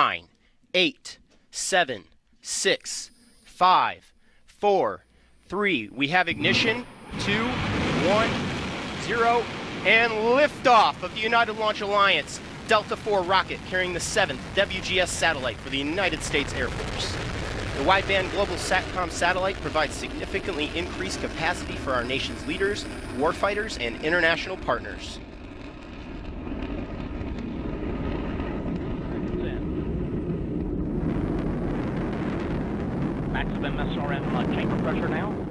9, 8, 7, 6, 5, 4, 3. We have ignition. 2, 1, 0, and liftoff of the United Launch Alliance Delta IV rocket carrying the 7th WGS satellite for the United States Air Force. The wideband global SATCOM satellite provides significantly increased capacity for our nation's leaders, warfighters, and international partners. Maximum SRM chamber pressure now.